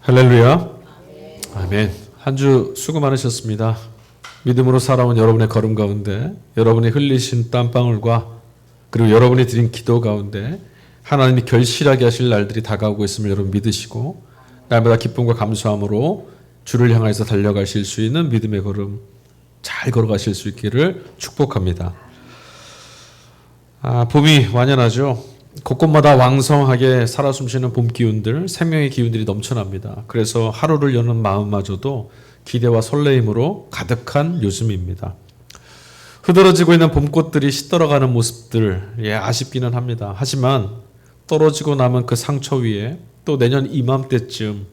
할렐루야. 아멘. 한 주 수고 많으셨습니다. 믿음으로 살아온 여러분의 걸음 가운데, 여러분이 흘리신 땀방울과 그리고 여러분이 드린 기도 가운데 하나님이 결실하게 하실 날들이 다가오고 있음을 여러분 믿으시고 날마다 기쁨과 감사함으로 주를 향해서 달려가실 수 있는 믿음의 걸음 잘 걸어가실 수 있기를 축복합니다. 봄이 완연하죠. 곳곳마다 왕성하게 살아 숨쉬는 봄 기운들, 생명의 기운들이 넘쳐납니다. 그래서 하루를 여는 마음마저도 기대와 설레임으로 가득한 요즘입니다. 흐드러지고 있는 봄꽃들이 시들어가는 모습들, 아쉽기는 합니다. 하지만 떨어지고 남은 그 상처 위에 또 내년 이맘때쯤,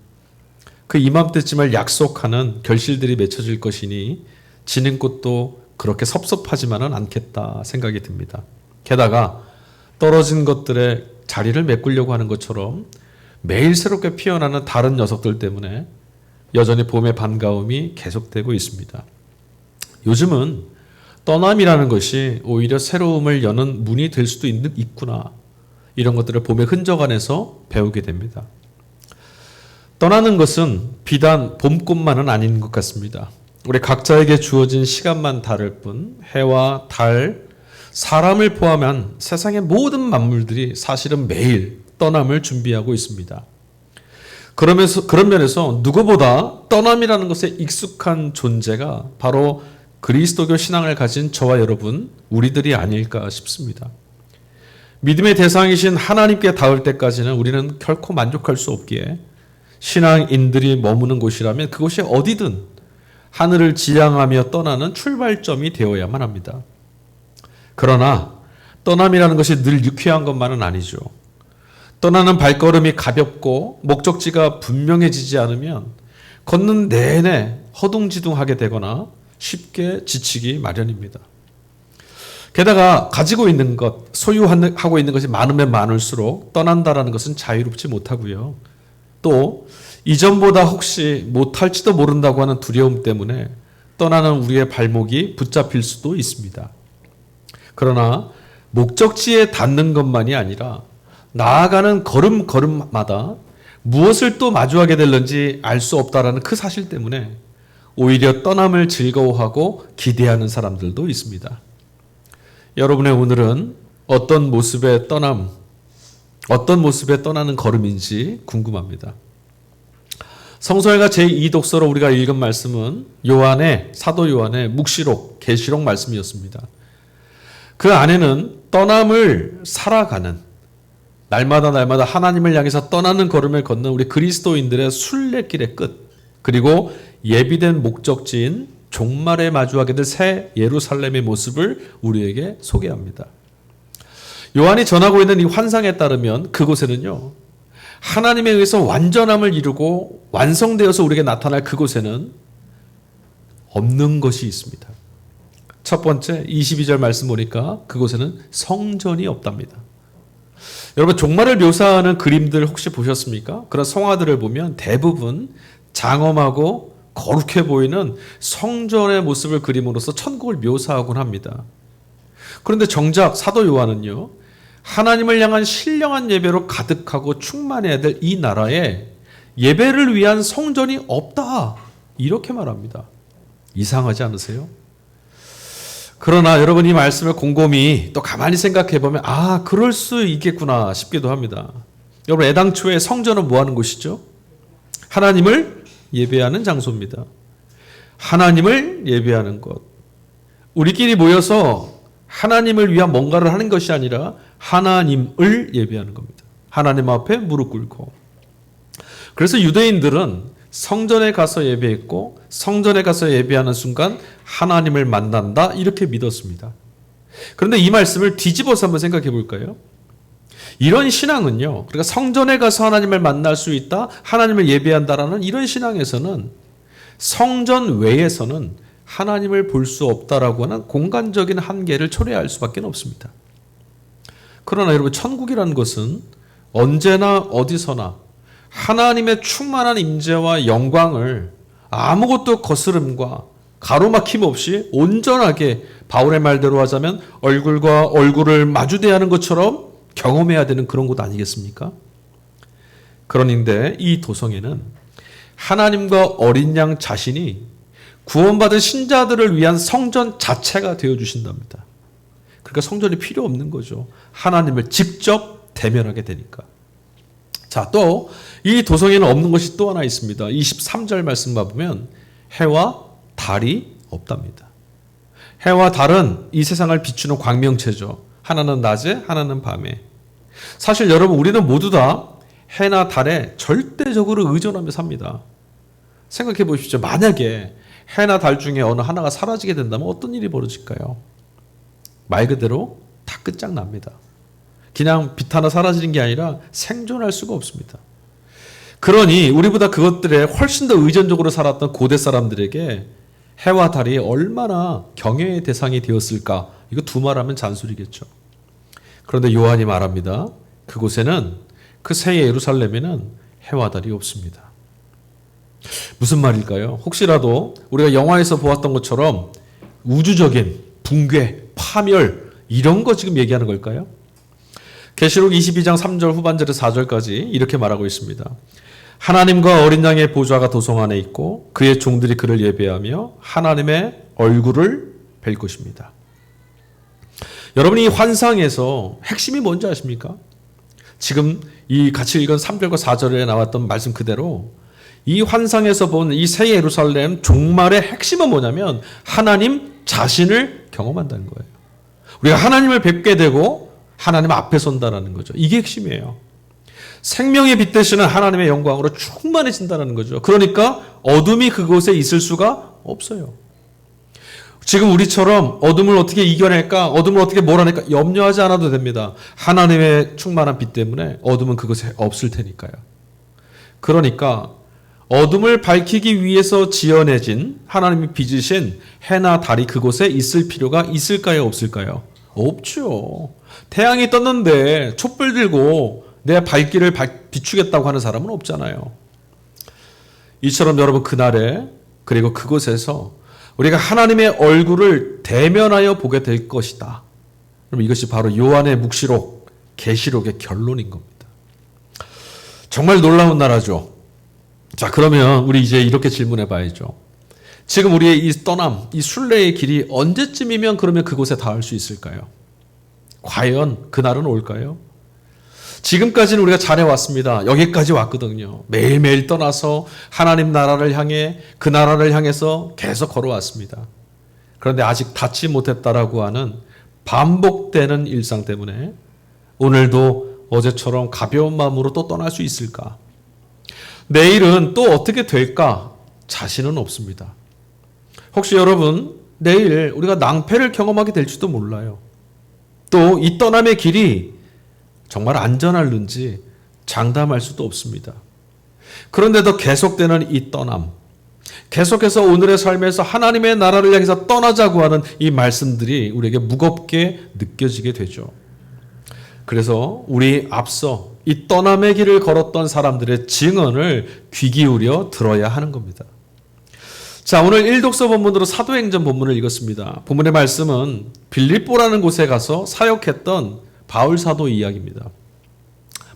그 이맘때쯤을 약속하는 결실들이 맺혀질 것이니 지는 꽃도 그렇게 섭섭하지만은 않겠다 생각이 듭니다. 게다가 떨어진 것들의 자리를 메꾸려고 하는 것처럼 매일 새롭게 피어나는 다른 녀석들 때문에 여전히 봄의 반가움이 계속되고 있습니다. 요즘은 떠남이라는 것이 오히려 새로움을 여는 문이 될 수도 있구나. 이런 것들을 봄의 흔적 안에서 배우게 됩니다. 떠나는 것은 비단 봄꽃만은 아닌 것 같습니다. 우리 각자에게 주어진 시간만 다를 뿐 해와 달, 사람을 포함한 세상의 모든 만물들이 사실은 매일 떠남을 준비하고 있습니다. 그런 면에서 누구보다 떠남이라는 것에 익숙한 존재가 바로 그리스도교 신앙을 가진 저와 여러분, 우리들이 아닐까 싶습니다. 믿음의 대상이신 하나님께 닿을 때까지는 우리는 결코 만족할 수 없기에 신앙인들이 머무는 곳이라면 그곳이 어디든 하늘을 지향하며 떠나는 출발점이 되어야만 합니다. 그러나 떠남이라는 것이 늘 유쾌한 것만은 아니죠. 떠나는 발걸음이 가볍고 목적지가 분명해지지 않으면 걷는 내내 허둥지둥하게 되거나 쉽게 지치기 마련입니다. 게다가 가지고 있는 것, 소유하고 있는 것이 많으면 많을수록 떠난다라는 것은 자유롭지 못하고요. 또 이전보다 혹시 못할지도 모른다고 하는 두려움 때문에 떠나는 우리의 발목이 붙잡힐 수도 있습니다. 그러나 목적지에 닿는 것만이 아니라 나아가는 걸음마다 무엇을 또 마주하게 될는지 알 수 없다라는 그 사실 때문에 오히려 떠남을 즐거워하고 기대하는 사람들도 있습니다. 여러분의 오늘은 어떤 모습의 떠나는 걸음인지 궁금합니다. 성서일가 제2독서로 우리가 읽은 말씀은 사도 요한의 묵시록, 계시록 말씀이었습니다. 그 안에는 떠남을 살아가는, 날마다 하나님을 향해서 떠나는 걸음을 걷는 우리 그리스도인들의 순례길의 끝, 그리고 예비된 목적지인 종말에 마주하게 될 새 예루살렘의 모습을 우리에게 소개합니다. 요한이 전하고 있는 이 환상에 따르면 그곳에는요, 하나님에 의해서 완전함을 이루고 완성되어서 우리에게 나타날 그곳에는 없는 것이 있습니다. 첫 번째 22절 말씀 보니까 그곳에는 성전이 없답니다. 여러분, 종말을 묘사하는 그림들 혹시 보셨습니까? 그런 성화들을 보면 대부분 장엄하고 거룩해 보이는 성전의 모습을 그림으로써 천국을 묘사하곤 합니다. 그런데 정작 사도 요한은요, 하나님을 향한 신령한 예배로 가득하고 충만해야 될 이 나라에 예배를 위한 성전이 없다, 이렇게 말합니다. 이상하지 않으세요? 그러나 여러분, 이 말씀을 곰곰이 또 가만히 생각해 보면 그럴 수 있겠구나 싶기도 합니다. 여러분, 애당초에 성전은 뭐 하는 곳이죠? 하나님을 예배하는 장소입니다. 하나님을 예배하는 곳. 우리끼리 모여서 하나님을 위한 뭔가를 하는 것이 아니라 하나님을 예배하는 겁니다. 하나님 앞에 무릎 꿇고. 그래서 유대인들은 성전에 가서 예배했고 성전에 가서 예배하는 순간 하나님을 만난다, 이렇게 믿었습니다. 그런데 이 말씀을 뒤집어서 한번 생각해 볼까요? 이런 신앙은요, 그러니까 성전에 가서 하나님을 만날 수 있다, 하나님을 예배한다라는 이런 신앙에서는 성전 외에서는 하나님을 볼 수 없다라고 하는 공간적인 한계를 초래할 수밖에 없습니다. 그러나 여러분, 천국이라는 것은 언제나 어디서나 하나님의 충만한 임재와 영광을 아무것도 거스름과 가로막힘 없이 온전하게, 바울의 말대로 하자면 얼굴과 얼굴을 마주대하는 것처럼 경험해야 되는 그런 곳 아니겠습니까? 그런데 이 도성에는 하나님과 어린 양 자신이 구원받은 신자들을 위한 성전 자체가 되어주신답니다. 그러니까 성전이 필요 없는 거죠. 하나님을 직접 대면하게 되니까. 자, 또 이 도성에는 없는 것이 또 하나 있습니다. 23절 말씀 봐보면 해와 달이 없답니다. 해와 달은 이 세상을 비추는 광명체죠. 하나는 낮에, 하나는 밤에. 사실 여러분, 우리는 모두 다 해나 달에 절대적으로 의존하며 삽니다. 생각해 보십시오. 만약에 해나 달 중에 어느 하나가 사라지게 된다면 어떤 일이 벌어질까요? 말 그대로 다 끝장납니다. 그냥 빛 하나 사라지는 게 아니라 생존할 수가 없습니다. 그러니 우리보다 그것들에 훨씬 더 의존적으로 살았던 고대 사람들에게 해와 달이 얼마나 경외의 대상이 되었을까? 이거 두말하면 잔소리겠죠. 그런데 요한이 말합니다. 그곳에는, 그 새 예루살렘에는 해와 달이 없습니다. 무슨 말일까요? 혹시라도 우리가 영화에서 보았던 것처럼 우주적인 붕괴, 파멸 이런 거 지금 얘기하는 걸까요? 계시록 22장 3절 후반절에서 4절까지 이렇게 말하고 있습니다. 하나님과 어린 양의 보좌가 도성 안에 있고 그의 종들이 그를 예배하며 하나님의 얼굴을 뵐 것입니다. 여러분이 이 환상에서 핵심이 뭔지 아십니까? 지금 이 같이 읽은 3절과 4절에 나왔던 말씀 그대로 이 환상에서 본 이 새 예루살렘 종말의 핵심은 뭐냐면 하나님 자신을 경험한다는 거예요. 우리가 하나님을 뵙게 되고 하나님 앞에 선다라는 거죠. 이게 핵심이에요. 생명의 빛 되시는 하나님의 영광으로 충만해진다는 거죠. 그러니까 어둠이 그곳에 있을 수가 없어요. 지금 우리처럼 어둠을 어떻게 이겨낼까, 어둠을 어떻게 몰아낼까 염려하지 않아도 됩니다. 하나님의 충만한 빛 때문에 어둠은 그곳에 없을 테니까요. 그러니까 어둠을 밝히기 위해서 지어내진 하나님이 빚으신 해나 달이 그곳에 있을 필요가 있을까요, 없을까요? 없죠. 태양이 떴는데 촛불 들고 내 발길을 비추겠다고 하는 사람은 없잖아요. 이처럼 여러분 그날에 그리고 그곳에서 우리가 하나님의 얼굴을 대면하여 보게 될 것이다. 그럼 이것이 바로 요한의 묵시록, 계시록의 결론인 겁니다. 정말 놀라운 나라죠. 자, 그러면 우리 이제 이렇게 질문해 봐야죠. 지금 우리의 이 떠남, 이 순례의 길이 언제쯤이면 그러면 그곳에 닿을 수 있을까요? 과연 그날은 올까요? 지금까지는 우리가 잘해왔습니다. 여기까지 왔거든요. 매일매일 떠나서 하나님 나라를 향해 그 나라를 향해서 계속 걸어왔습니다. 그런데 아직 닿지 못했다라고 하는 반복되는 일상 때문에 오늘도 어제처럼 가벼운 마음으로 또 떠날 수 있을까? 내일은 또 어떻게 될까? 자신은 없습니다. 혹시 여러분 내일 우리가 낭패를 경험하게 될지도 몰라요. 또 이 떠남의 길이 정말 안전할는지 장담할 수도 없습니다. 그런데도 계속되는 이 떠남, 계속해서 오늘의 삶에서 하나님의 나라를 향해서 떠나자고 하는 이 말씀들이 우리에게 무겁게 느껴지게 되죠. 그래서 우리 앞서 이 떠남의 길을 걸었던 사람들의 증언을 귀 기울여 들어야 하는 겁니다. 자, 오늘 1독서 본문으로 사도행전 본문을 읽었습니다. 본문의 말씀은 빌립보라는 곳에 가서 사역했던 바울 사도 이야기입니다.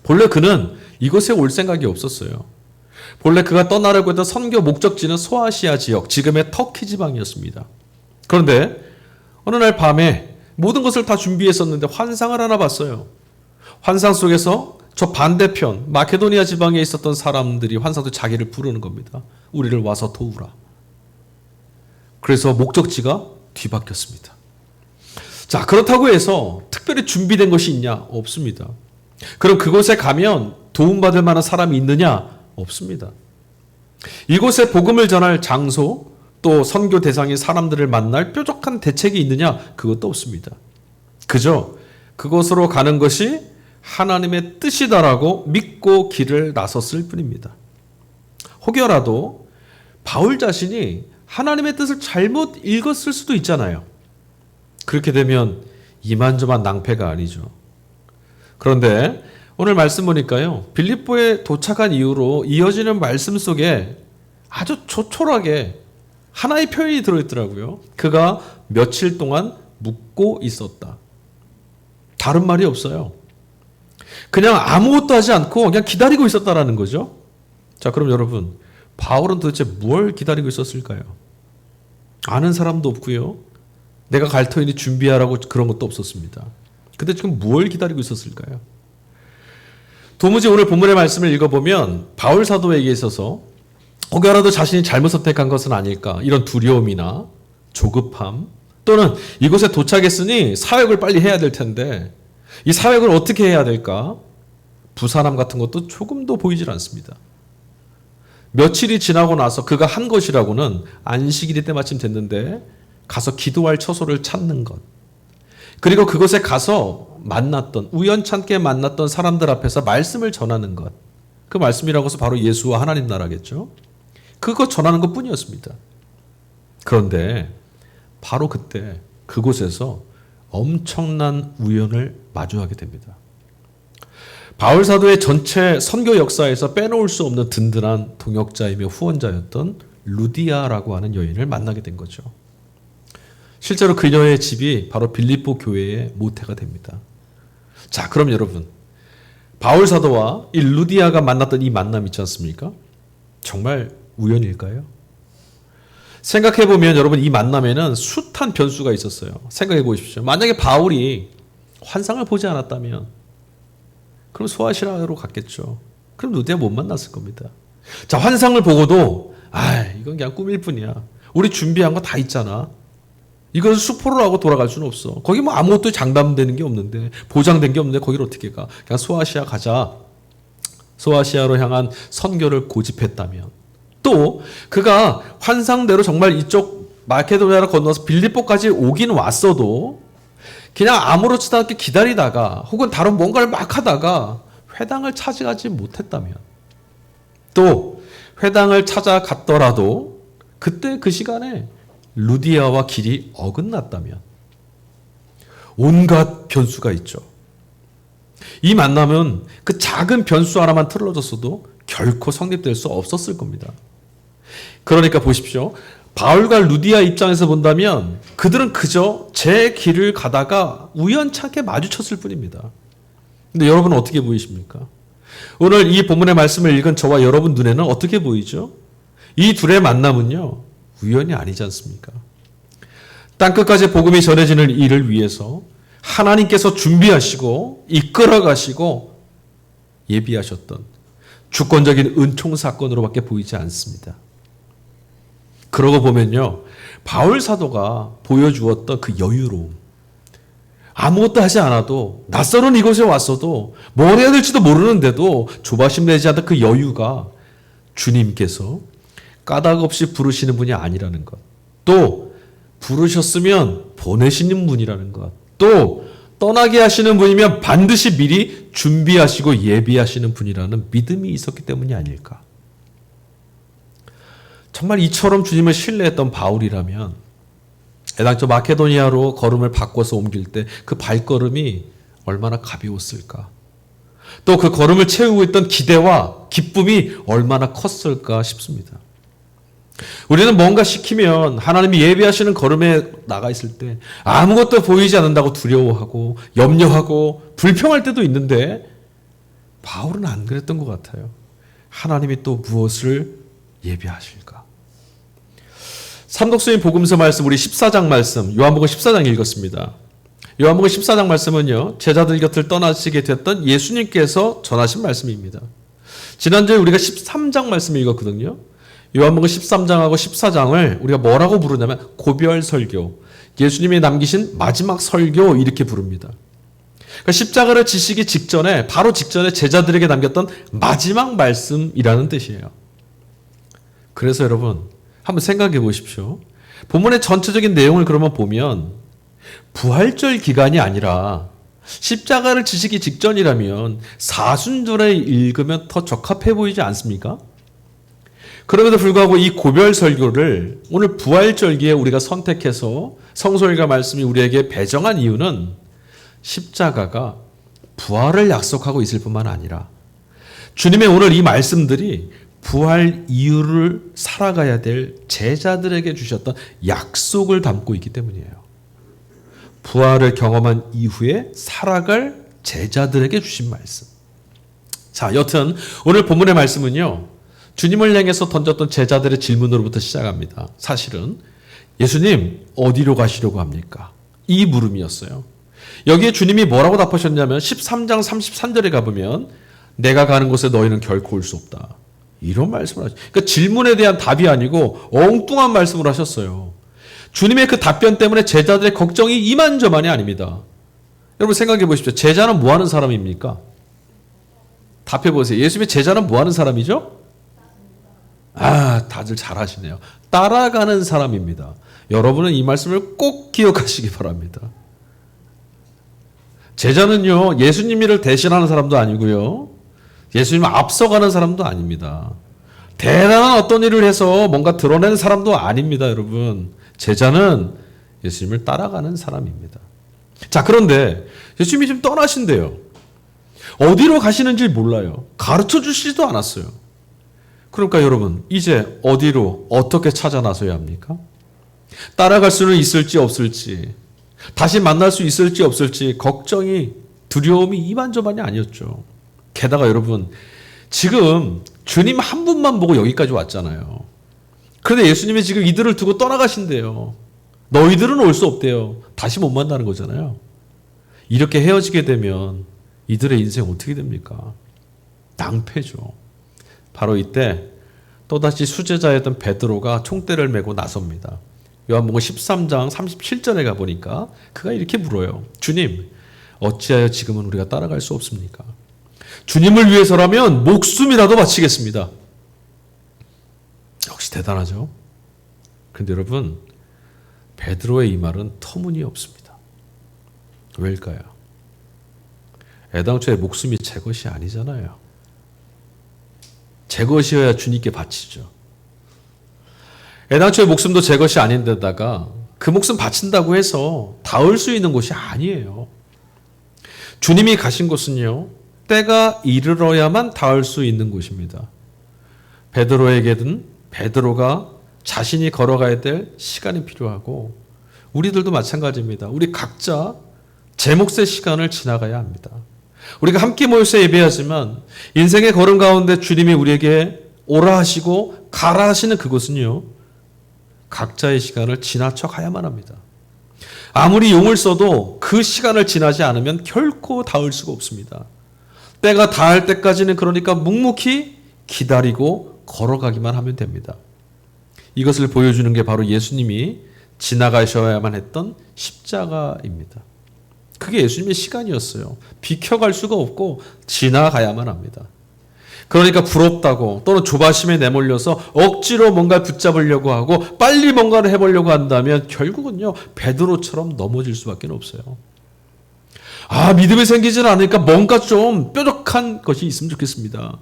본래 그는 이곳에 올 생각이 없었어요. 본래 그가 떠나려고 했던 선교 목적지는 소아시아 지역, 지금의 터키 지방이었습니다. 그런데 어느 날 밤에 모든 것을 다 준비했었는데 환상을 하나 봤어요. 환상 속에서 저 반대편 마케도니아 지방에 있었던 사람들이 환상도 자기를 부르는 겁니다. 우리를 와서 도우라. 그래서 목적지가 뒤바뀌었습니다. 자, 그렇다고 해서 특별히 준비된 것이 있냐? 없습니다. 그럼 그곳에 가면 도움받을 만한 사람이 있느냐? 없습니다. 이곳에 복음을 전할 장소, 또 선교 대상인 사람들을 만날 뾰족한 대책이 있느냐? 그것도 없습니다. 그저 그곳으로 가는 것이 하나님의 뜻이다라고 믿고 길을 나섰을 뿐입니다. 혹여라도 바울 자신이 하나님의 뜻을 잘못 읽었을 수도 있잖아요. 그렇게 되면 이만저만 낭패가 아니죠. 그런데 오늘 말씀 보니까요, 빌립보에 도착한 이후로 이어지는 말씀 속에 아주 조촐하게 하나의 표현이 들어있더라고요. 그가 며칠 동안 묵고 있었다. 다른 말이 없어요. 그냥 아무것도 하지 않고 그냥 기다리고 있었다라는 거죠. 자, 그럼 여러분, 바울은 도대체 뭘 기다리고 있었을까요? 아는 사람도 없고요. 내가 갈 터이니 준비하라고 그런 것도 없었습니다. 근데 지금 뭘 기다리고 있었을까요? 도무지 오늘 본문의 말씀을 읽어보면 바울 사도에게 있어서 혹여라도 자신이 잘못 선택한 것은 아닐까 이런 두려움이나 조급함 또는 이곳에 도착했으니 사역을 빨리 해야 될 텐데 이 사역을 어떻게 해야 될까? 부산함 같은 것도 조금도 보이질 않습니다. 며칠이 지나고 나서 그가 한 것이라고는 안식일이 때마침 됐는데 가서 기도할 처소를 찾는 것. 그리고 그곳에 가서 만났던 우연찮게 만났던 사람들 앞에서 말씀을 전하는 것. 그 말씀이라고 해서 바로 예수와 하나님 나라겠죠. 그거 전하는 것뿐이었습니다. 그런데 바로 그때 그곳에서 엄청난 우연을 마주하게 됩니다. 바울 사도의 전체 선교 역사에서 빼놓을 수 없는 든든한 동역자이며 후원자였던 루디아라고 하는 여인을 만나게 된 거죠. 실제로 그녀의 집이 바로 빌립보 교회의 모태가 됩니다. 자, 그럼 여러분, 바울 사도와 이 루디아가 만났던 이 만남 있지 않습니까? 정말 우연일까요? 생각해보면 여러분 이 만남에는 숱한 변수가 있었어요. 생각해 보십시오. 만약에 바울이 환상을 보지 않았다면 그럼 소아시아로 갔겠죠. 그럼 루디아 못 만났을 겁니다. 자, 환상을 보고도 이건 그냥 꿈일 뿐이야. 우리 준비한 거 다 있잖아. 이건 수포로 하고 돌아갈 수는 없어. 거기 뭐 아무것도 장담되는 게 없는데 보장된 게 없는데 거기를 어떻게 가. 그냥 소아시아 가자. 소아시아로 향한 선교를 고집했다면 또 그가 환상대로 정말 이쪽 마케도니아를 건너서 빌립보까지 오긴 왔어도 그냥 아무렇지도 않게 기다리다가 혹은 다른 뭔가를 막 하다가 회당을 찾아가지 못했다면 또 회당을 찾아갔더라도 그때 그 시간에 루디아와 길이 어긋났다면 온갖 변수가 있죠. 이 만남은 그 작은 변수 하나만 틀어졌어도 결코 성립될 수 없었을 겁니다. 그러니까 보십시오. 바울과 루디아 입장에서 본다면 그들은 그저 제 길을 가다가 우연찮게 마주쳤을 뿐입니다. 근데 여러분은 어떻게 보이십니까? 오늘 이 본문의 말씀을 읽은 저와 여러분 눈에는 어떻게 보이죠? 이 둘의 만남은요, 우연이 아니지 않습니까? 땅끝까지 복음이 전해지는 일을 위해서 하나님께서 준비하시고 이끌어가시고 예비하셨던 주권적인 은총 사건으로밖에 보이지 않습니다. 그러고 보면요, 바울 사도가 보여주었던 그 여유로움, 아무것도 하지 않아도 낯설은 이곳에 왔어도 뭘 해야 될지도 모르는데도 조바심 내지 않던 그 여유가 주님께서 까닭 없이 부르시는 분이 아니라는 것, 또 부르셨으면 보내시는 분이라는 것, 또 떠나게 하시는 분이면 반드시 미리 준비하시고 예비하시는 분이라는 믿음이 있었기 때문이 아닐까. 정말 이처럼 주님을 신뢰했던 바울이라면 애당초 마케도니아로 걸음을 바꿔서 옮길 때 그 발걸음이 얼마나 가벼웠을까. 또 그 걸음을 채우고 있던 기대와 기쁨이 얼마나 컸을까 싶습니다. 우리는 뭔가 시키면 하나님이 예비하시는 걸음에 나가 있을 때 아무것도 보이지 않는다고 두려워하고 염려하고 불평할 때도 있는데 바울은 안 그랬던 것 같아요. 하나님이 또 무엇을 예비하실까? 삼독수인 복음서 말씀, 우리 14장 말씀, 요한복음 14장 읽었습니다. 요한복음 14장 말씀은요, 제자들 곁을 떠나시게 됐던 예수님께서 전하신 말씀입니다. 지난주에 우리가 13장 말씀을 읽었거든요. 요한복음 13장하고 14장을 우리가 뭐라고 부르냐면 고별 설교, 예수님이 남기신 마지막 설교 이렇게 부릅니다. 그러니까 십자가를 지시기 직전에, 바로 직전에 제자들에게 남겼던 마지막 말씀이라는 뜻이에요. 그래서 여러분 한번 생각해 보십시오. 본문의 전체적인 내용을 그러면 보면 부활절 기간이 아니라 십자가를 지시기 직전이라면 사순절에 읽으면 더 적합해 보이지 않습니까? 그럼에도 불구하고 이 고별 설교를 오늘 부활절기에 우리가 선택해서 성서일과 말씀이 우리에게 배정한 이유는 십자가가 부활을 약속하고 있을 뿐만 아니라 주님의 오늘 이 말씀들이 부활 이유를 살아가야 될 제자들에게 주셨던 약속을 담고 있기 때문이에요. 부활을 경험한 이후에 살아갈 제자들에게 주신 말씀. 자, 여튼 오늘 본문의 말씀은요, 주님을 향해서 던졌던 제자들의 질문으로부터 시작합니다. 사실은 예수님 어디로 가시려고 합니까? 이 물음이었어요. 여기에 주님이 뭐라고 답하셨냐면 13장 33절에 가보면 내가 가는 곳에 너희는 결코 올 수 없다. 이런 말씀을 하셨어요. 그러니까 질문에 대한 답이 아니고 엉뚱한 말씀을 하셨어요. 주님의 그 답변 때문에 제자들의 걱정이 이만저만이 아닙니다. 여러분 생각해 보십시오. 제자는 뭐 하는 사람입니까? 답해 보세요. 예수님의 제자는 뭐 하는 사람이죠? 다들 잘 하시네요. 따라가는 사람입니다. 여러분은 이 말씀을 꼭 기억하시기 바랍니다. 제자는요, 예수님을 대신하는 사람도 아니고요, 예수님을 앞서가는 사람도 아닙니다. 대단한 어떤 일을 해서 뭔가 드러내는 사람도 아닙니다, 여러분. 제자는 예수님을 따라가는 사람입니다. 자, 그런데 예수님이 지금 떠나신대요. 어디로 가시는지 몰라요. 가르쳐 주시지도 않았어요. 그러니까 여러분, 이제 어디로 어떻게 찾아 나서야 합니까? 따라갈 수는 있을지 없을지, 다시 만날 수 있을지 없을지 걱정이, 두려움이 이만저만이 아니었죠. 게다가 여러분, 지금 주님 한 분만 보고 여기까지 왔잖아요. 그런데 예수님이 지금 이들을 두고 떠나가신대요. 너희들은 올 수 없대요. 다시 못 만나는 거잖아요. 이렇게 헤어지게 되면 이들의 인생 어떻게 됩니까? 낭패죠. 바로 이때 또다시 수제자였던 베드로가 총대를 메고 나섭니다. 요한복음 13장 37절에 가보니까 그가 이렇게 물어요. 주님, 어찌하여 지금은 우리가 따라갈 수 없습니까? 주님을 위해서라면 목숨이라도 바치겠습니다. 역시 대단하죠. 그런데 여러분, 베드로의 이 말은 터무니없습니다. 왜일까요? 애당초에 목숨이 제 것이 아니잖아요. 제 것이어야 주님께 바치죠. 애당초에 목숨도 제 것이 아닌데다가 그 목숨 바친다고 해서 닿을 수 있는 곳이 아니에요. 주님이 가신 곳은요, 때가 이르러야만 닿을 수 있는 곳입니다. 베드로에게는 베드로가 자신이 걸어가야 될 시간이 필요하고, 우리들도 마찬가지입니다. 우리 각자 제 몫의 시간을 지나가야 합니다. 우리가 함께 모여서 예배하지만 인생의 걸음 가운데 주님이 우리에게 오라 하시고 가라 하시는 그곳은요, 각자의 시간을 지나쳐 가야만 합니다. 아무리 용을 써도 그 시간을 지나지 않으면 결코 닿을 수가 없습니다. 때가 닿을 때까지는 그러니까 묵묵히 기다리고 걸어가기만 하면 됩니다. 이것을 보여주는 게 바로 예수님이 지나가셔야만 했던 십자가입니다. 그게 예수님의 시간이었어요. 비켜갈 수가 없고 지나가야만 합니다. 그러니까 부럽다고 또는 조바심에 내몰려서 억지로 뭔가 붙잡으려고 하고 빨리 뭔가를 해보려고 한다면 결국은요, 베드로처럼 넘어질 수밖에 없어요. 믿음이 생기지는 않으니까 뭔가 좀 뾰족한 것이 있으면 좋겠습니다.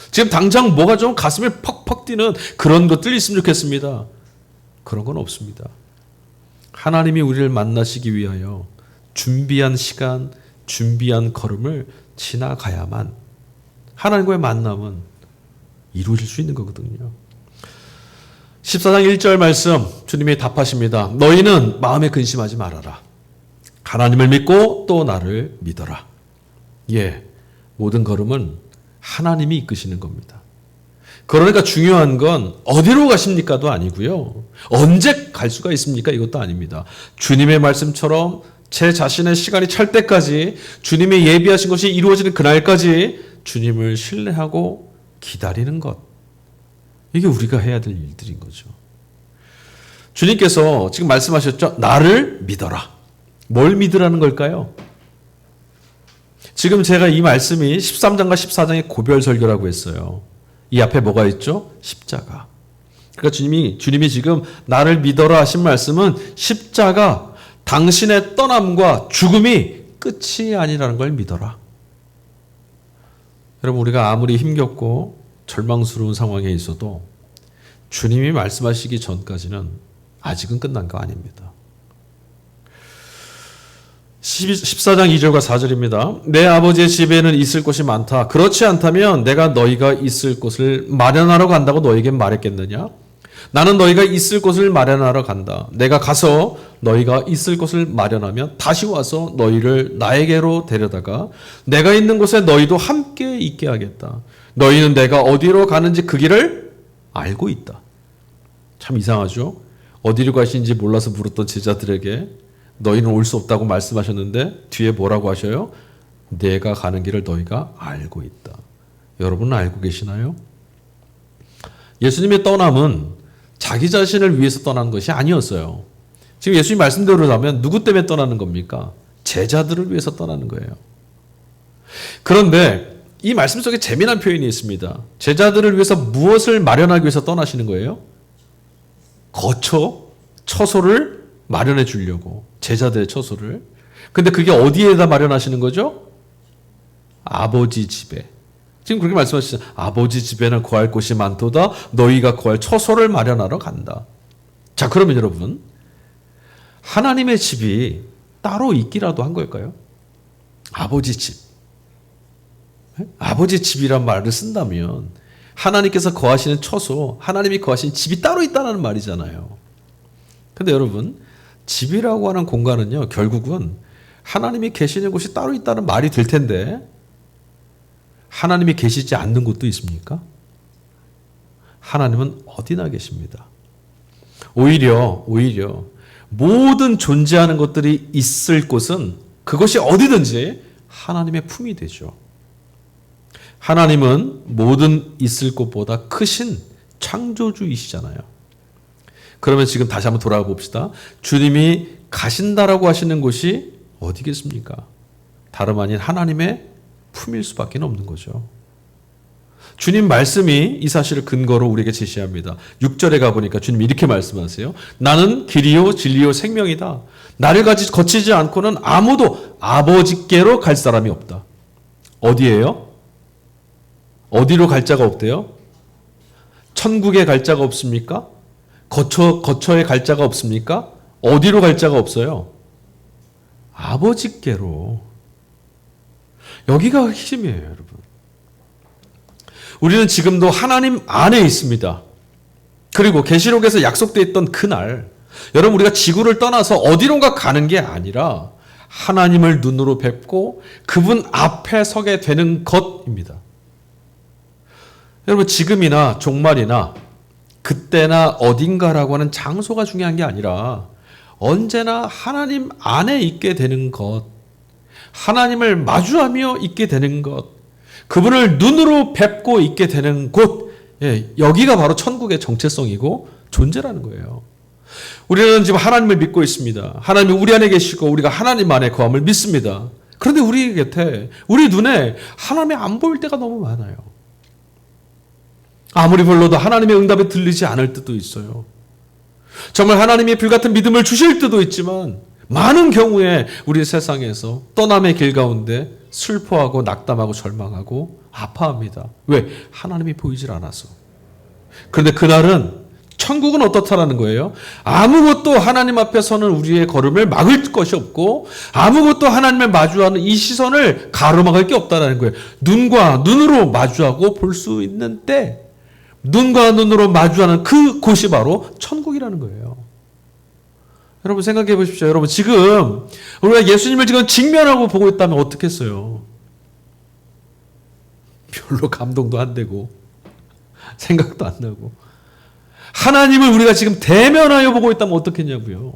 지금 당장 뭐가 좀 가슴에 퍽퍽 뛰는 그런 것들이 있으면 좋겠습니다. 그런 건 없습니다. 하나님이 우리를 만나시기 위하여 준비한 시간, 준비한 걸음을 지나가야만 하나님과의 만남은 이루어질 수 있는 거거든요. 14장 1절 말씀, 주님이 답하십니다. 너희는 마음에 근심하지 말아라. 하나님을 믿고 또 나를 믿어라. 모든 걸음은 하나님이 이끄시는 겁니다. 그러니까 중요한 건 어디로 가십니까도 아니고요, 언제 갈 수가 있습니까? 이것도 아닙니다. 주님의 말씀처럼 제 자신의 시간이 찰 때까지, 주님의 예비하신 것이 이루어지는 그날까지 주님을 신뢰하고 기다리는 것, 이게 우리가 해야 될 일들인 거죠. 주님께서 지금 말씀하셨죠. 나를 믿어라. 뭘 믿으라는 걸까요? 지금 제가 이 말씀이 13장과 14장의 고별 설교라고 했어요. 이 앞에 뭐가 있죠? 십자가. 그러니까 주님이 지금 나를 믿어라 하신 말씀은 십자가, 당신의 떠남과 죽음이 끝이 아니라는 걸 믿어라. 여러분, 우리가 아무리 힘겹고 절망스러운 상황에 있어도 주님이 말씀하시기 전까지는 아직은 끝난 거 아닙니다. 14장 2절과 4절입니다. 내 아버지의 집에는 있을 곳이 많다. 그렇지 않다면 내가 너희가 있을 곳을 마련하러 간다고 너희에게 말했겠느냐? 나는 너희가 있을 곳을 마련하러 간다. 내가 가서 너희가 있을 곳을 마련하면 다시 와서 너희를 나에게로 데려다가 내가 있는 곳에 너희도 함께 있게 하겠다. 너희는 내가 어디로 가는지 그 길을 알고 있다. 참 이상하죠? 어디로 가시는지 몰라서 물었던 제자들에게 너희는 올 수 없다고 말씀하셨는데 뒤에 뭐라고 하셔요? 내가 가는 길을 너희가 알고 있다. 여러분은 알고 계시나요? 예수님의 떠남은 자기 자신을 위해서 떠나는 것이 아니었어요. 지금 예수님 말씀대로라면 누구 때문에 떠나는 겁니까? 제자들을 위해서 떠나는 거예요. 그런데 이 말씀 속에 재미난 표현이 있습니다. 제자들을 위해서 무엇을 마련하기 위해서 떠나시는 거예요? 처소를 마련해 주려고. 제자들의 처소를. 근데 그게 어디에다 마련하시는 거죠? 아버지 집에. 지금 그렇게 말씀하시죠. 아버지 집에는 거할 곳이 많도다. 너희가 거할 처소를 마련하러 간다. 자, 그러면 여러분, 하나님의 집이 따로 있기라도 한 걸까요? 아버지 집. 아버지 집이란 말을 쓴다면 하나님께서 거하시는 처소, 하나님이 거하시는 집이 따로 있다는 말이잖아요. 근데 여러분, 집이라고 하는 공간은요, 결국은 하나님이 계시는 곳이 따로 있다는 말이 될 텐데 하나님이 계시지 않는 곳도 있습니까? 하나님은 어디나 계십니다. 오히려 모든 존재하는 것들이 있을 곳은 그것이 어디든지 하나님의 품이 되죠. 하나님은 모든 있을 곳보다 크신 창조주이시잖아요. 그러면 지금 다시 한번 돌아가 봅시다. 주님이 가신다라고 하시는 곳이 어디겠습니까? 다름 아닌 하나님의 품일 수밖에 없는 거죠. 주님 말씀이 이 사실을 근거로 우리에게 제시합니다. 6절에 가보니까 주님이 이렇게 말씀하세요. 나는 길이요 진리요 생명이다. 나를 거치지 않고는 아무도 아버지께로 갈 사람이 없다. 어디예요? 어디로 갈 자가 없대요? 천국에 갈 자가 없습니까? 거처에 갈 자가 없습니까? 어디로 갈 자가 없어요? 아버지께로. 여기가 핵심이에요, 여러분. 우리는 지금도 하나님 안에 있습니다. 그리고 계시록에서 약속되어 있던 그날, 여러분 우리가 지구를 떠나서 어디론가 가는 게 아니라 하나님을 눈으로 뵙고 그분 앞에 서게 되는 것입니다. 여러분 지금이나 종말이나 그때나 어딘가라고 하는 장소가 중요한 게 아니라 언제나 하나님 안에 있게 되는 것, 하나님을 마주하며 있게 되는 것, 그분을 눈으로 뵙고 있게 되는 곳, 여기가 바로 천국의 정체성이고 존재라는 거예요. 우리는 지금 하나님을 믿고 있습니다. 하나님이 우리 안에 계시고 우리가 하나님 안에 거함을 믿습니다. 그런데 우리 곁에, 우리 눈에 하나님이 안 보일 때가 너무 많아요. 아무리 불러도 하나님의 응답이 들리지 않을 때도 있어요. 정말 하나님이 불같은 믿음을 주실 때도 있지만 많은 경우에 우리 세상에서 떠남의 길 가운데 슬퍼하고 낙담하고 절망하고 아파합니다. 왜? 하나님이 보이질 않아서. 그런데 그날은 천국은 어떻다라는 거예요? 아무것도 하나님 앞에 서는 우리의 걸음을 막을 것이 없고 아무것도 하나님을 마주하는 이 시선을 가로막을 게 없다는 거예요. 눈과 눈으로 마주하고 볼 수 있는 때, 눈과 눈으로 마주하는 그 곳이 바로 천국이라는 거예요. 여러분 생각해 보십시오. 여러분 지금 우리가 예수님을 지금 직면하고 보고 있다면 어떻겠어요? 별로 감동도 안 되고 생각도 안 나고. 하나님을 우리가 지금 대면하여 보고 있다면 어떻겠냐고요.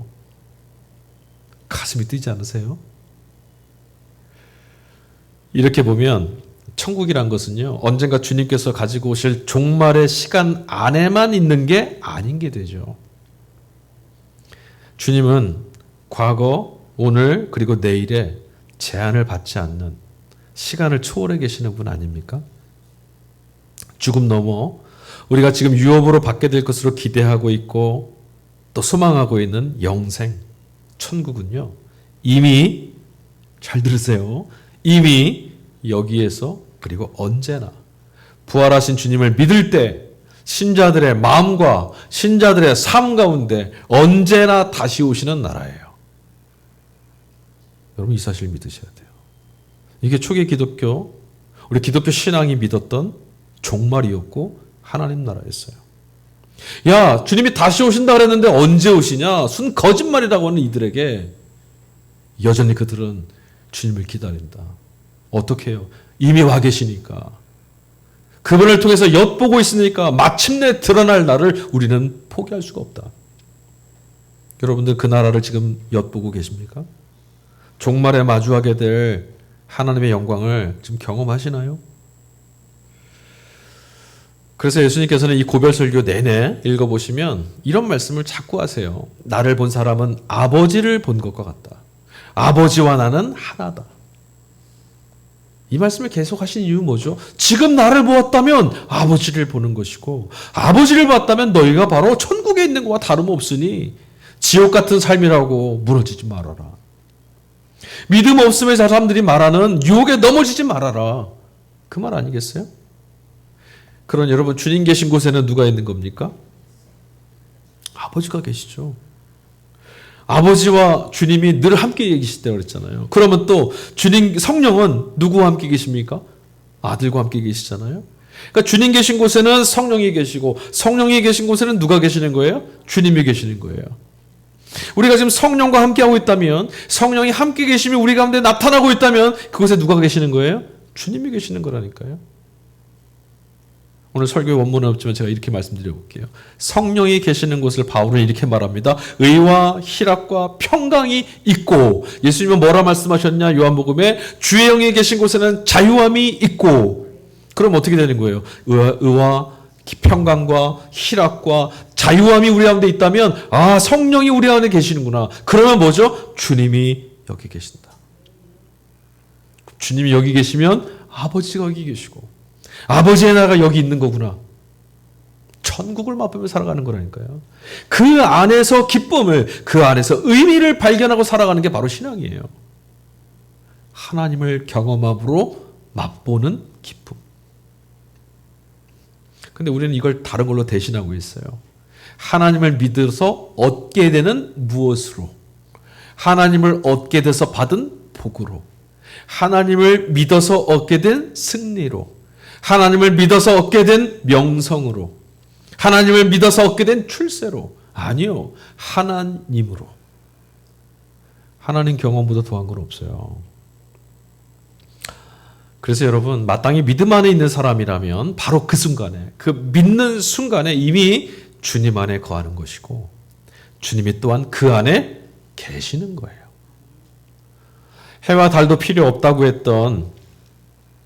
가슴이 뛰지 않으세요? 이렇게 보면 천국이란 것은요, 언젠가 주님께서 가지고 오실 종말의 시간 안에만 있는 게 아닌 게 되죠. 주님은 과거, 오늘, 그리고 내일에 제한을 받지 않는 시간을 초월해 계시는 분 아닙니까? 죽음 넘어 우리가 지금 유업으로 받게 될 것으로 기대하고 있고 또 소망하고 있는 영생, 천국은요, 이미, 잘 들으세요, 이미 여기에서 그리고 언제나 부활하신 주님을 믿을 때 신자들의 마음과 신자들의 삶 가운데 언제나 다시 오시는 나라예요. 여러분 이 사실 믿으셔야 돼요. 이게 초기 기독교, 우리 기독교 신앙이 믿었던 종말이었고 하나님 나라였어요. 야, 주님이 다시 오신다 그랬는데 언제 오시냐? 순 거짓말이라고 하는 이들에게 여전히 그들은 주님을 기다린다. 어떻게 해요? 이미 와 계시니까. 그분을 통해서 엿보고 있으니까 마침내 드러날 날을 우리는 포기할 수가 없다. 여러분들 그 나라를 지금 엿보고 계십니까? 종말에 마주하게 될 하나님의 영광을 지금 경험하시나요? 그래서 예수님께서는 이 고별설교 내내 읽어보시면 이런 말씀을 자꾸 하세요. 나를 본 사람은 아버지를 본 것과 같다. 아버지와 나는 하나다. 이 말씀을 계속 하신 이유 뭐죠? 지금 나를 보았다면 아버지를 보는 것이고 아버지를 봤다면 너희가 바로 천국에 있는 것과 다름없으니 지옥 같은 삶이라고 무너지지 말아라. 믿음 없음의 사람들이 말하는 유혹에 넘어지지 말아라. 그 말 아니겠어요? 그런 여러분 주님 계신 곳에는 누가 있는 겁니까? 아버지가 계시죠. 아버지와 주님이 늘 함께 계시다고 그랬잖아요. 그러면 또 주님 성령은 누구와 함께 계십니까? 아들과 함께 계시잖아요. 그러니까 주님 계신 곳에는 성령이 계시고 성령이 계신 곳에는 누가 계시는 거예요? 주님이 계시는 거예요. 우리가 지금 성령과 함께하고 있다면 성령이 함께 계시면 우리 가운데 나타나고 있다면 그곳에 누가 계시는 거예요? 주님이 계시는 거라니까요. 오늘 설교의 원문은 없지만 제가 이렇게 말씀드려 볼게요. 성령이 계시는 곳을 바울은 이렇게 말합니다. 의와 희락과 평강이 있고 예수님은 뭐라 말씀하셨냐? 요한복음에 주의 영이 계신 곳에는 자유함이 있고 그럼 어떻게 되는 거예요? 의와 평강과 희락과 자유함이 우리 가운데 있다면 아 성령이 우리 안에 계시는구나. 그러면 뭐죠? 주님이 여기 계신다. 주님이 여기 계시면 아버지가 여기 계시고 아버지의 나라가 여기 있는 거구나. 천국을 맛보며 살아가는 거라니까요. 그 안에서 기쁨을, 그 안에서 의미를 발견하고 살아가는 게 바로 신앙이에요. 하나님을 경험함으로 맛보는 기쁨. 근데 우리는 이걸 다른 걸로 대신하고 있어요. 하나님을 믿어서 얻게 되는 무엇으로? 하나님을 얻게 돼서 받은 복으로. 하나님을 믿어서 얻게 된 승리로. 하나님을 믿어서 얻게 된 명성으로. 하나님을 믿어서 얻게 된 출세로. 아니요. 하나님으로. 하나님 경험보다 더한 건 없어요. 그래서 여러분 마땅히 믿음 안에 있는 사람이라면 바로 그 순간에 그 믿는 순간에 이미 주님 안에 거하는 것이고 주님이 또한 그 안에 계시는 거예요. 해와 달도 필요 없다고 했던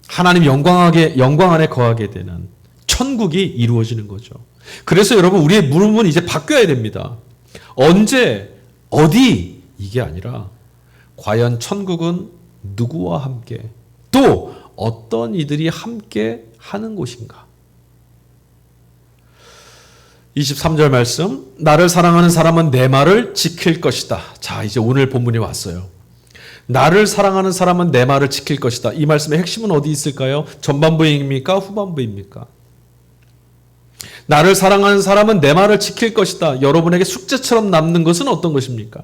하나님 영광 안에 거하게 되는 천국이 이루어지는 거죠. 그래서 여러분 우리의 물음은 이제 바뀌어야 됩니다. 언제, 어디 이게 아니라 과연 천국은 누구와 함께 또 어떤 이들이 함께 하는 곳인가? 23절 말씀 나를 사랑하는 사람은 내 말을 지킬 것이다. 자 이제 오늘 본문이 왔어요. 나를 사랑하는 사람은 내 말을 지킬 것이다. 이 말씀의 핵심은 어디 있을까요? 전반부입니까? 후반부입니까? 나를 사랑하는 사람은 내 말을 지킬 것이다. 여러분에게 숙제처럼 남는 것은 어떤 것입니까?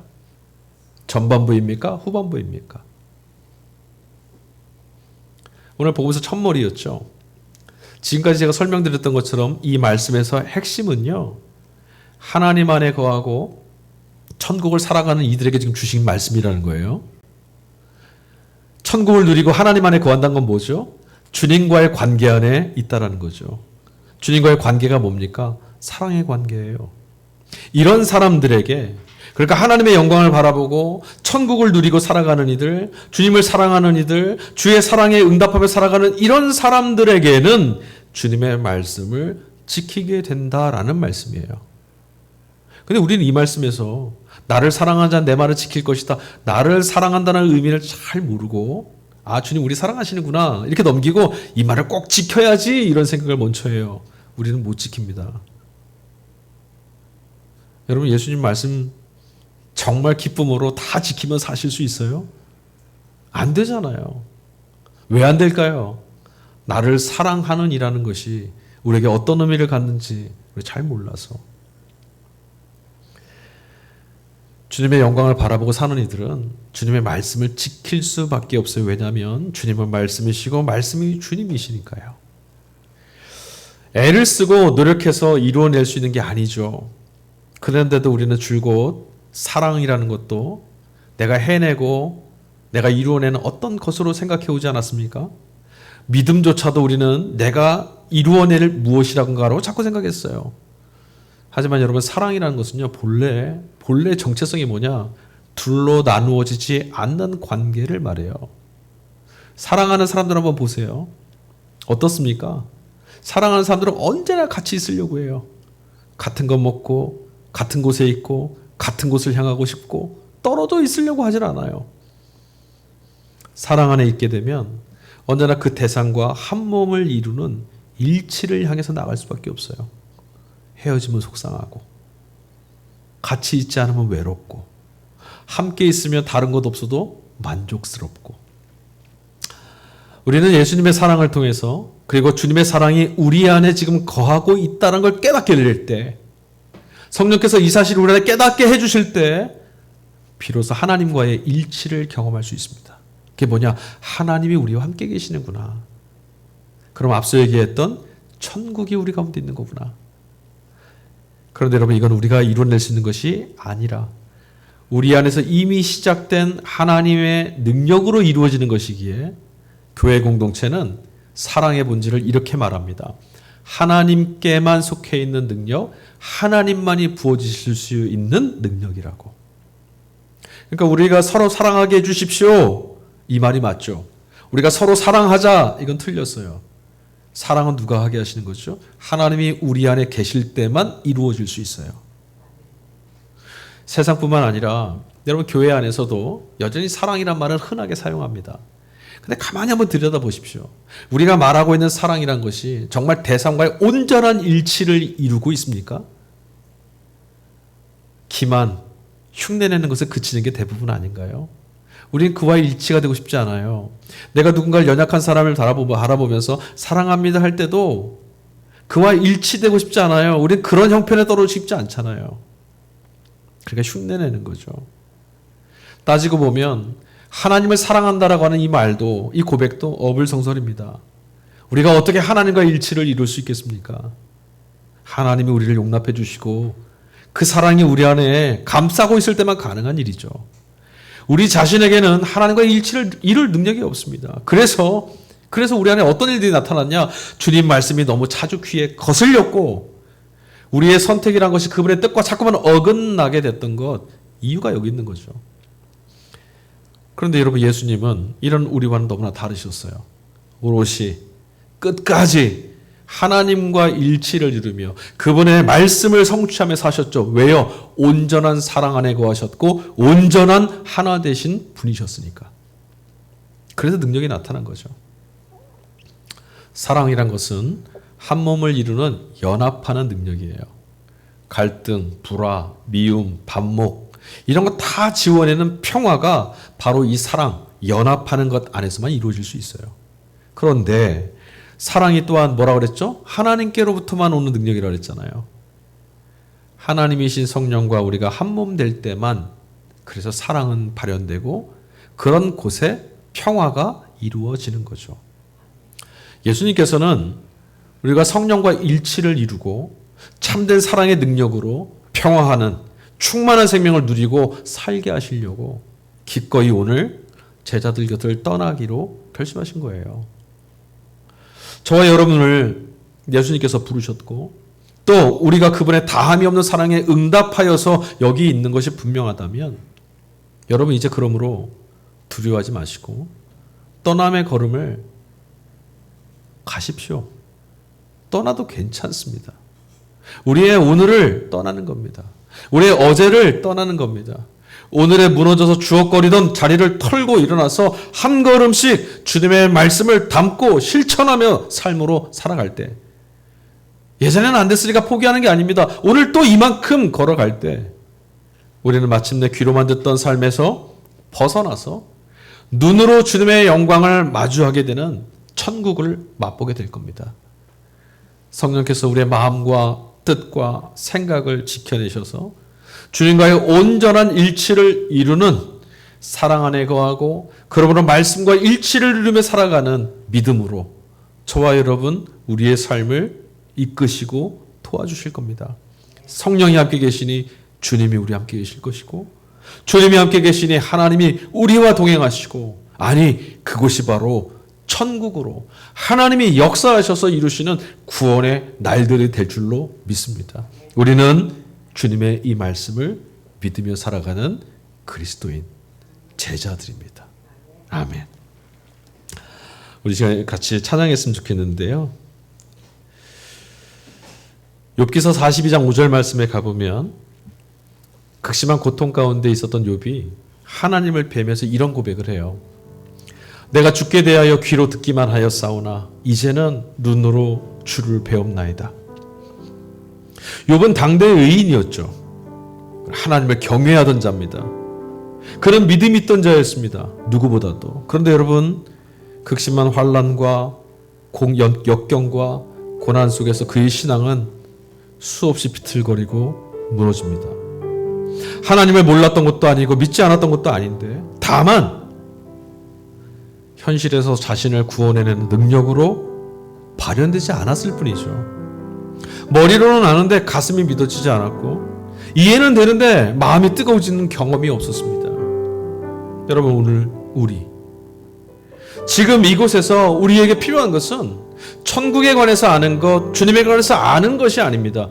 전반부입니까? 후반부입니까? 오늘 보고서 첫머리였죠. 지금까지 제가 설명드렸던 것처럼 이 말씀에서 핵심은요. 하나님 안에 거하고 천국을 살아가는 이들에게 지금 주신 말씀이라는 거예요. 천국을 누리고 하나님 안에 거한다는 건 뭐죠? 주님과의 관계 안에 있다라는 거죠. 주님과의 관계가 뭡니까? 사랑의 관계예요. 이런 사람들에게 그러니까 하나님의 영광을 바라보고 천국을 누리고 살아가는 이들, 주님을 사랑하는 이들, 주의 사랑에 응답하며 살아가는 이런 사람들에게는 주님의 말씀을 지키게 된다라는 말씀이에요. 근데 우리는 이 말씀에서 나를 사랑하는 자는 내 말을 지킬 것이다. 나를 사랑한다는 의미를 잘 모르고 아 주님 우리 사랑하시는구나 이렇게 넘기고 이 말을 꼭 지켜야지 이런 생각을 먼저 해요. 우리는 못 지킵니다. 여러분 예수님 말씀 정말 기쁨으로 다 지키면 사실 수 있어요? 안 되잖아요. 왜 안 될까요? 나를 사랑하는 이라는 것이 우리에게 어떤 의미를 갖는지 우리 잘 몰라서. 주님의 영광을 바라보고 사는 이들은 주님의 말씀을 지킬 수밖에 없어요. 왜냐하면 주님은 말씀이시고 말씀이 주님이시니까요. 애를 쓰고 노력해서 이루어낼 수 있는 게 아니죠. 그런데도 우리는 줄곧 사랑이라는 것도 내가 해내고 내가 이루어내는 어떤 것으로 생각해 오지 않았습니까? 믿음조차도 우리는 내가 이루어낼 무엇이라고인가로 자꾸 생각했어요. 하지만 여러분, 사랑이라는 것은요, 본래 정체성이 뭐냐? 둘로 나누어지지 않는 관계를 말해요. 사랑하는 사람들 한번 보세요. 어떻습니까? 사랑하는 사람들은 언제나 같이 있으려고 해요. 같은 것 먹고, 같은 곳에 있고, 같은 곳을 향하고 싶고, 떨어져 있으려고 하질 않아요. 사랑 안에 있게 되면 언제나 그 대상과 한 몸을 이루는 일치를 향해서 나갈 수밖에 없어요. 헤어지면 속상하고, 같이 있지 않으면 외롭고, 함께 있으면 다른 것 없어도 만족스럽고. 우리는 예수님의 사랑을 통해서, 그리고 주님의 사랑이 우리 안에 지금 거하고 있다는 걸 깨닫게 될 때, 성령께서 이 사실을 우리 안에 깨닫게 해주실 때 비로소 하나님과의 일치를 경험할 수 있습니다. 그게 뭐냐? 하나님이 우리와 함께 계시는구나. 그럼 앞서 얘기했던 천국이 우리 가운데 있는 거구나. 그런데 여러분, 이건 우리가 이뤄낼 수 있는 것이 아니라 우리 안에서 이미 시작된 하나님의 능력으로 이루어지는 것이기에 교회 공동체는 사랑의 본질을 이렇게 말합니다. 하나님께만 속해 있는 능력, 하나님만이 부어주실 수 있는 능력이라고. 그러니까 우리가 서로 사랑하게 해주십시오, 이 말이 맞죠. 우리가 서로 사랑하자, 이건 틀렸어요. 사랑은 누가 하게 하시는 거죠? 하나님이 우리 안에 계실 때만 이루어질 수 있어요. 세상뿐만 아니라 여러분, 교회 안에서도 여전히 사랑이란 말을 흔하게 사용합니다. 근데 가만히 한번 들여다보십시오. 우리가 말하고 있는 사랑이란 것이 정말 대상과의 온전한 일치를 이루고 있습니까? 기만, 흉내내는 것에 그치는 게 대부분 아닌가요? 우리는 그와의 일치가 되고 싶지 않아요. 내가 누군가를 연약한 사람을 바라보면서 사랑합니다 할 때도 그와 일치되고 싶지 않아요. 우리는 그런 형편에 떨어지고 싶지 않잖아요. 그러니까 흉내내는 거죠. 따지고 보면 하나님을 사랑한다라고 하는 이 말도, 이 고백도 어불성설입니다. 우리가 어떻게 하나님과 일치를 이룰 수 있겠습니까? 하나님이 우리를 용납해 주시고 그 사랑이 우리 안에 감싸고 있을 때만 가능한 일이죠. 우리 자신에게는 하나님과 일치를 이룰 능력이 없습니다. 그래서 우리 안에 어떤 일들이 나타났냐? 주님 말씀이 너무 자주 귀에 거슬렸고 우리의 선택이란 것이 그분의 뜻과 자꾸만 어긋나게 됐던 것, 이유가 여기 있는 거죠. 그런데 여러분, 예수님은 이런 우리와는 너무나 다르셨어요. 오롯이 끝까지 하나님과 일치를 이루며 그분의 말씀을 성취하며 사셨죠. 왜요? 온전한 사랑 안에 거하셨고 온전한 하나 되신 분이셨으니까. 그래서 능력이 나타난 거죠. 사랑이란 것은 한 몸을 이루는 연합하는 능력이에요. 갈등, 불화, 미움, 반목, 이런 거 다 지워내는 평화가 바로 이 사랑, 연합하는 것 안에서만 이루어질 수 있어요. 그런데 사랑이 또한 뭐라 그랬죠? 하나님께로부터만 오는 능력이라고 그랬잖아요. 하나님이신 성령과 우리가 한 몸 될 때만, 그래서 사랑은 발현되고 그런 곳에 평화가 이루어지는 거죠. 예수님께서는 우리가 성령과 일치를 이루고 참된 사랑의 능력으로 평화하는 충만한 생명을 누리고 살게 하시려고 기꺼이 오늘 제자들 곁을 떠나기로 결심하신 거예요. 저와 여러분을 예수님께서 부르셨고 또 우리가 그분의 다함이 없는 사랑에 응답하여서 여기 있는 것이 분명하다면 여러분, 이제 그러므로 두려워하지 마시고 떠남의 걸음을 가십시오. 떠나도 괜찮습니다. 우리의 오늘을 떠나는 겁니다. 우리의 어제를 떠나는 겁니다. 오늘에 무너져서 주걱거리던 자리를 털고 일어나서 한 걸음씩 주님의 말씀을 담고 실천하며 삶으로 살아갈 때, 예전에는 안 됐으니까 포기하는 게 아닙니다. 오늘 또 이만큼 걸어갈 때 우리는 마침내 귀로만 듣던 삶에서 벗어나서 눈으로 주님의 영광을 마주하게 되는 천국을 맛보게 될 겁니다. 성령께서 우리의 마음과 뜻과 생각을 지켜내셔서 주님과의 온전한 일치를 이루는 사랑 안에 거하고 그러므로 말씀과 일치를 이루며 살아가는 믿음으로 저와 여러분, 우리의 삶을 이끄시고 도와주실 겁니다. 성령이 함께 계시니 주님이 우리 함께 계실 것이고, 주님이 함께 계시니 하나님이 우리와 동행하시고, 아니 그곳이 바로 천국으로 하나님이 역사하셔서 이루시는 구원의 날들이 될 줄로 믿습니다. 우리는 주님의 이 말씀을 믿으며 살아가는 그리스도인 제자들입니다. 아멘. 우리 시간 같이 찬양했으면 좋겠는데요. 욥기서 42장 5절 말씀에 가보면 극심한 고통 가운데 있었던 욥이 하나님을 뵈면서 이런 고백을 해요. 내가 죽게 대하여 귀로 듣기만 하였사오나 이제는 눈으로 주를 배옵나이다. 욥은 당대의 의인이었죠. 하나님을 경외하던 자입니다. 그는 믿음이 있던 자였습니다. 누구보다도. 그런데 여러분, 극심한 환난과 역경과 고난 속에서 그의 신앙은 수없이 비틀거리고 무너집니다. 하나님을 몰랐던 것도 아니고 믿지 않았던 것도 아닌데, 다만 현실에서 자신을 구원해내는 능력으로 발현되지 않았을 뿐이죠. 머리로는 아는데 가슴이 믿어지지 않았고, 이해는 되는데 마음이 뜨거워지는 경험이 없었습니다. 여러분, 오늘 우리 지금 이곳에서 우리에게 필요한 것은 천국에 관해서 아는 것, 주님에 관해서 아는 것이 아닙니다.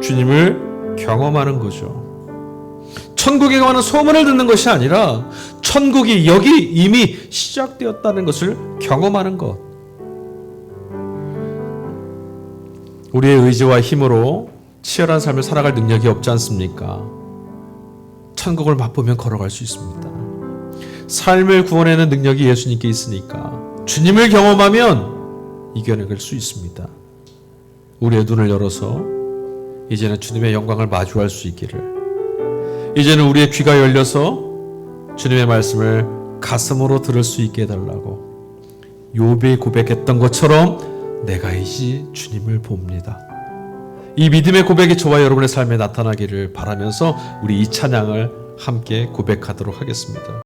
주님을 경험하는 거죠. 천국에 관한 소문을 듣는 것이 아니라 천국이 여기 이미 시작되었다는 것을 경험하는 것. 우리의 의지와 힘으로 치열한 삶을 살아갈 능력이 없지 않습니까? 천국을 맛보면 걸어갈 수 있습니다. 삶을 구원하는 능력이 예수님께 있으니까 주님을 경험하면 이겨낼 수 있습니다. 우리의 눈을 열어서 이제는 주님의 영광을 마주할 수 있기를, 이제는 우리의 귀가 열려서 주님의 말씀을 가슴으로 들을 수 있게 해달라고 욥이 고백했던 것처럼 내가 이제 주님을 봅니다. 이 믿음의 고백이 저와 여러분의 삶에 나타나기를 바라면서 우리 이 찬양을 함께 고백하도록 하겠습니다.